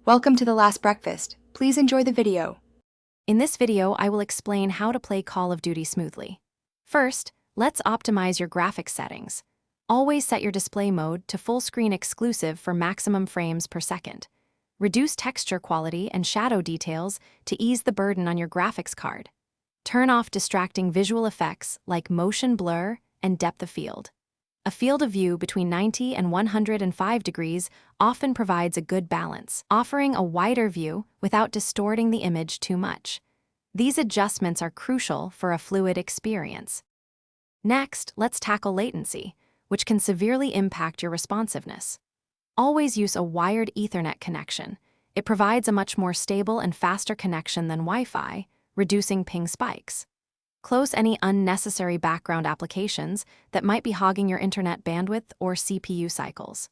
Welcome to The Last Breakfast. Please enjoy the video. In this video, I will explain how to play Call of Duty smoothly. First, let's optimize your graphics settings. Always set your display mode to full screen exclusive for maximum frames per second. Reduce texture quality and shadow details to ease the burden on your graphics card. Turn off distracting visual effects like motion blur and depth of field. A field of view between 90 and 105 degrees often provides a good balance, offering a wider view without distorting the image too much. These adjustments are crucial for a fluid experience. Next, let's tackle latency, which can severely impact your responsiveness. Always use a wired Ethernet connection. It provides a much more stable and faster connection than Wi-Fi, reducing ping spikes. Close any unnecessary background applications that might be hogging your internet bandwidth or CPU cycles.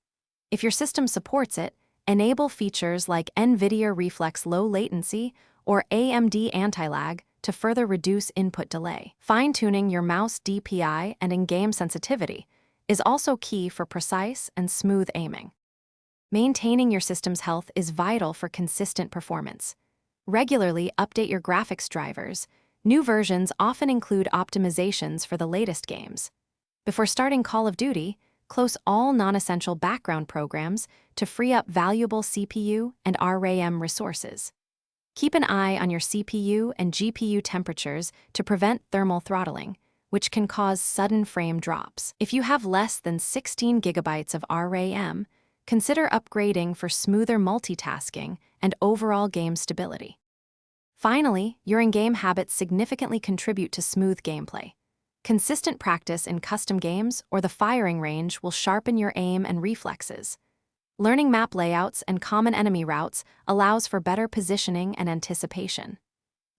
If your system supports it, enable features like NVIDIA Reflex Low Latency or AMD Anti-Lag to further reduce input delay. Fine-tuning your mouse DPI and in-game sensitivity is also key for precise and smooth aiming. Maintaining your system's health is vital for consistent performance. Regularly update your graphics drivers. New versions often include optimizations for the latest games. Before starting Call of Duty, close all non-essential background programs to free up valuable CPU and RAM resources. Keep an eye on your CPU and GPU temperatures to prevent thermal throttling, which can cause sudden frame drops. If you have less than 16 gigabytes of RAM, consider upgrading for smoother multitasking and overall game stability. Finally, your in-game habits significantly contribute to smooth gameplay. Consistent practice in custom games or the firing range will sharpen your aim and reflexes. Learning map layouts and common enemy routes allows for better positioning and anticipation.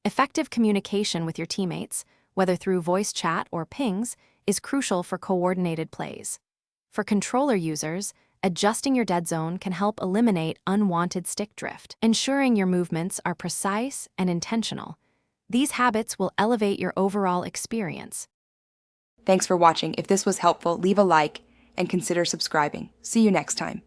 Effective communication with your teammates, whether through voice chat or pings, is crucial for coordinated plays. For controller users, adjusting your dead zone can help eliminate unwanted stick drift, ensuring your movements are precise and intentional. These habits will elevate your overall experience. Thanks for watching. If this was helpful, leave a like and consider subscribing. See you next time.